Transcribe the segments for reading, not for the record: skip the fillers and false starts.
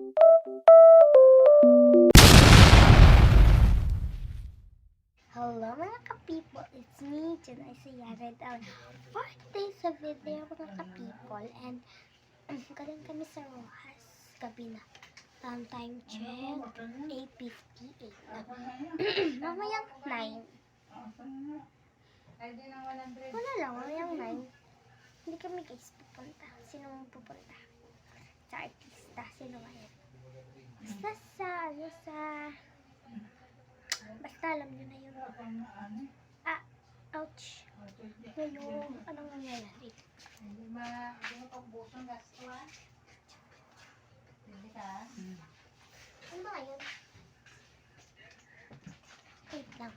Hello mga ka-people, it's me, Junay Sayara. For today's video mga ka-people, and galing kami sa Rojas, gabi na. Time check, 8:58 na. Mamayang 9. Wala lang, mamayang 9. Hindi kami guys pupunta. Sino pupunta? Sa artista, sino ba yan? Basta alam nyo na yun. Ouch. Ngayon, anong nangyayari? Hindi mo pagbusong gasto ha? Hindi ka? Ano ba yun? Wait lang.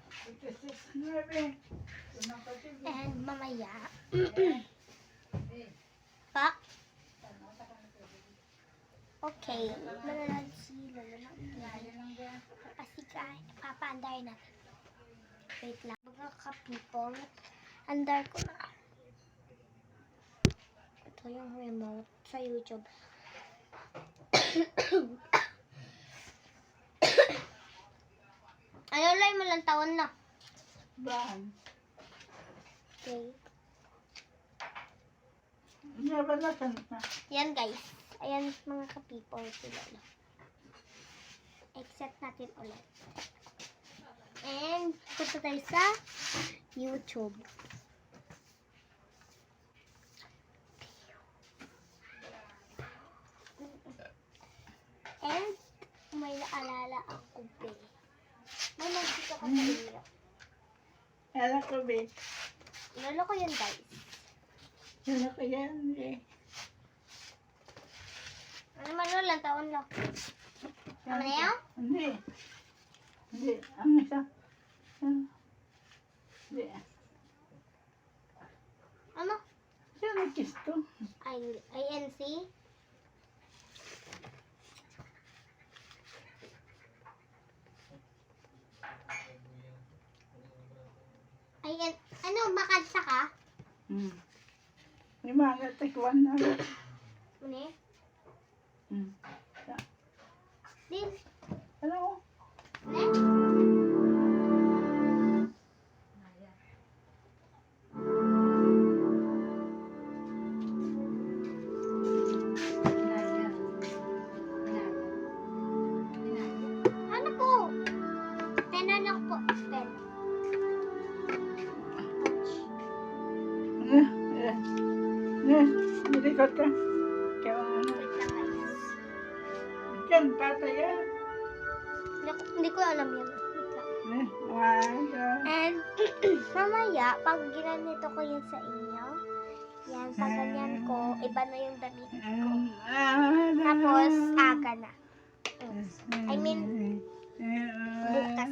And mamaya. Pa? Okay. Manonood si Lolo ng TV. Kapasikan. Papaandar natin. Wait lang. Mga ka-people. Andar ko na. Ito yung remote sa YouTube. Ano lang mo lang taon na? Baan? Okay. Nabalasan na. Yan guys. Ayan mga ka-people sila. Accept natin ulit. And punta tayo sa YouTube. And may naalala ako be. May nagkita ko sa inyo. Alam ko, be. Lolo ko yun guys. Alam ko yan, be. Ano man lang taon lang. Ano na yan? Hindi. Hindi. Ang isa. Hindi. Ano? Siya nagkisto. INC? Ano, makanta ka? May mga tikwan na. Ano? Ya. Din? Ano? Ano po? Pena lang po. Pen. Nilikot ka. Kaya ano? Wait lang guys. Diyan, tataya. Hindi ko alam yun. Wait lang. Wow. And, mamaya, pag ginanito ko yun sa inyo, yan, pag ganyan ko, iba na yung damit ko. Tapos, aga na. I mean, bukas.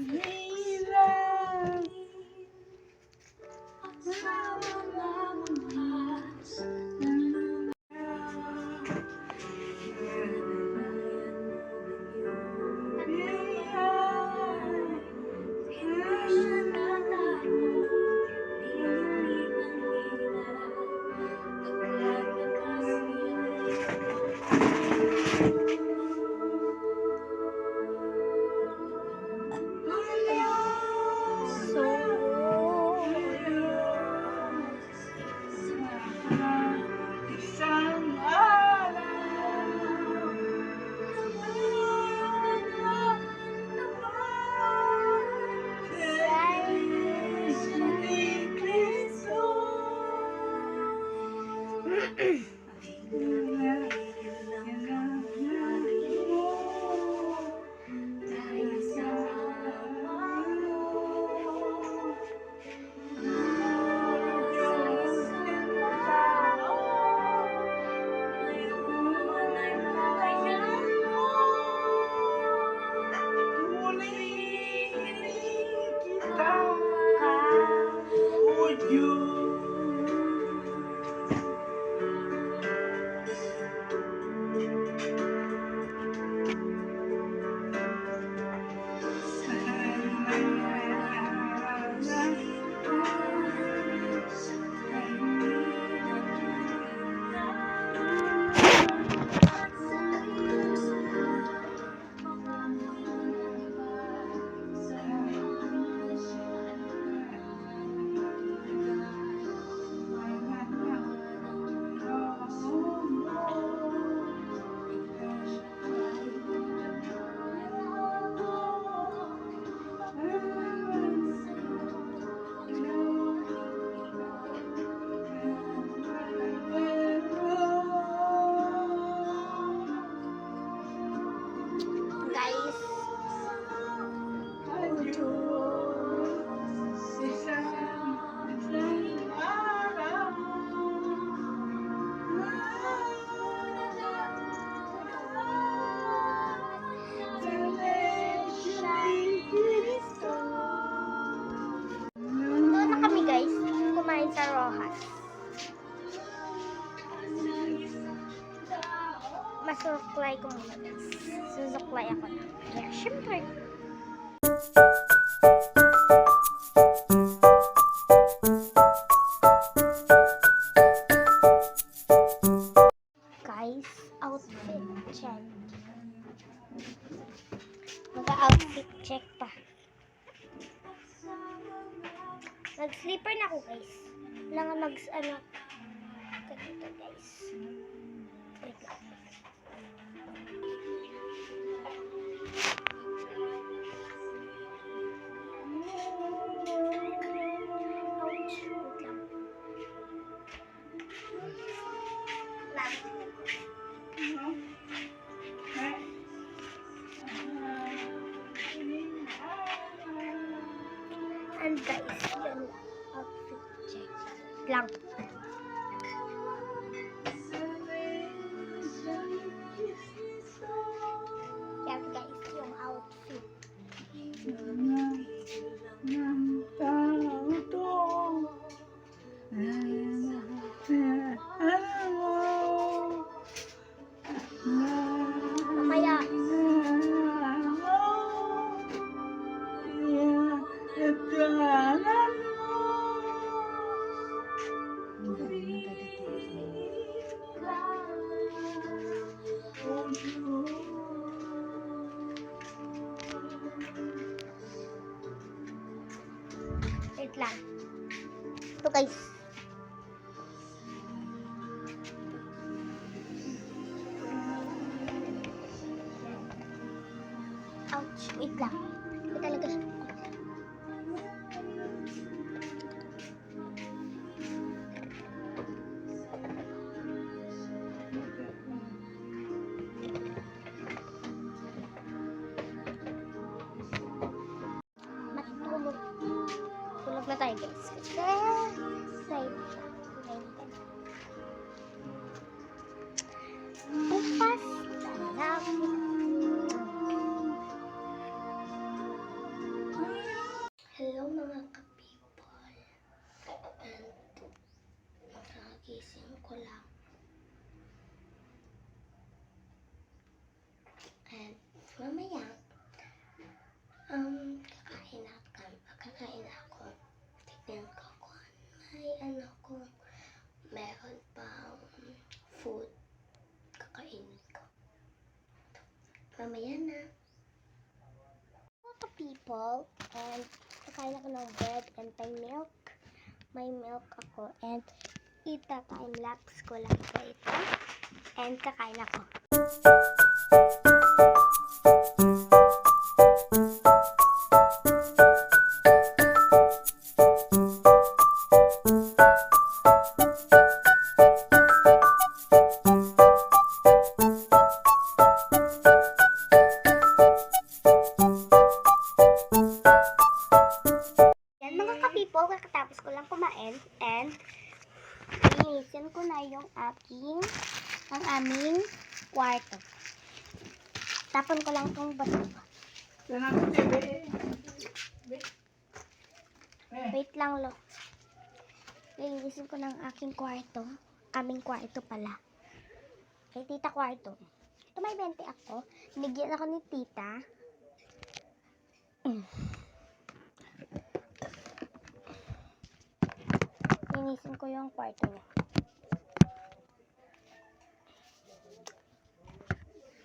susuklay ko muna guys. Susuklay ako na. Kaya syempre. Guys, outfit check. Mag-outfit check pa. Nag-sleeper na ako guys. Kailangan ganito guys. Wait lang. Ouch. Wait lang. And guys, yan outfit check. Lang. Yan guys, yung outfit. Mamaya. Wait lang. Ito guys. Ouch. Wait lang. Ito talaga siya. Matulog. Tulog na tayo guys. Kasi side. Bukas na lang. Hello mga ka-people. And nakagising ko lang. And mamaya kakain ako. Tignan ko kung may ko. Meron pang food. Kakainin ko. Mamaya na. Mga people, and kakain ako ng bread and milk. May milk ako and ita-time-lapse ko lang ito. And kakain ako. Kakatapos ko lang kumain and linisin ko na yung aming kwarto. Tapon ko lang itong basura. Wait lang lo. Linisin ko ng aking kwarto. Aming kwarto pala. Kay tita kwarto. Ito may 20 ako. Nigyan ako ni tita. Linisin ko yung kwarto niya.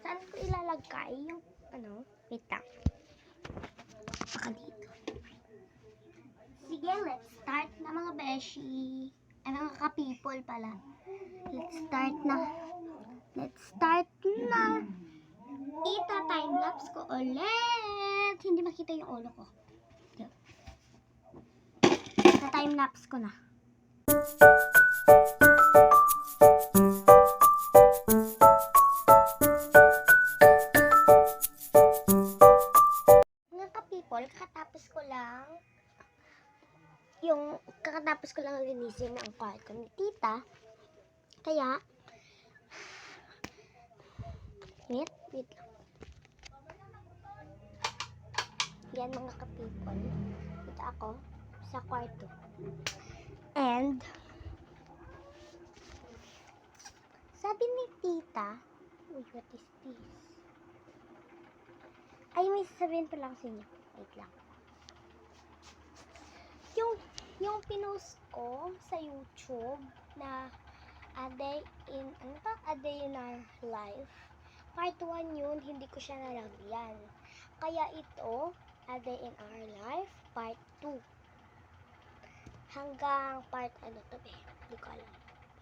Saan ko ilalagay yung wait lang. Baka dito. Sige, let's start na mga beshi. Ay, mga ka-people pala. Let's start na. Ita-time-lapse ko ulit. Hindi makita yung ulo ko. Ita-time-lapse ko na. Mga ka-people, kakatapos ko lang linisin ang kwarto ni tita. Kaya wait lang. Yan mga ka-people. Dito ako sa kwarto. And sabi ni tita, Uy, what is this? Ay, may sasabihin pa lang sa inyo. Wait lang. Yung pinost ko sa YouTube na A Day in, A Day in Our Life, part 1 yun, hindi ko siya nalagyan. Kaya ito, A Day in Our Life, part 2. Hanggang part, hindi ko alam.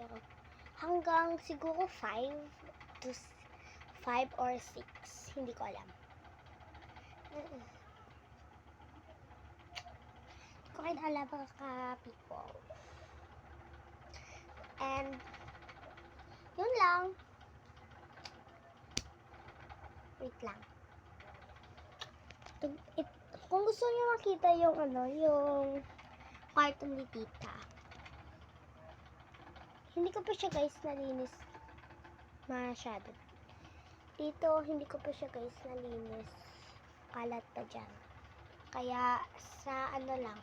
Pero, hanggang siguro 5 or 6, hindi ko alam. Hindi ko rin alam mga ka-people. And, yun lang. Wait lang. Kung gusto niyo makita yung yung cartoon ni Tita. Hindi ko pa siya guys nalinis masyado. Dito, hindi ko pa siya guys nalinis. Kalat pa dyan. Kaya, sa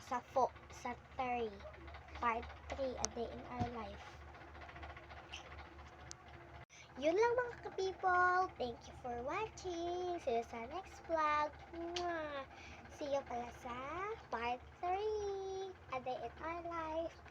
sa 3, part 3, A Day in Our Life. Yun lang mga ka-people. Thank you for watching. See you sa next vlog. Mwah! See you pala sa part 3, A Day in Our Life.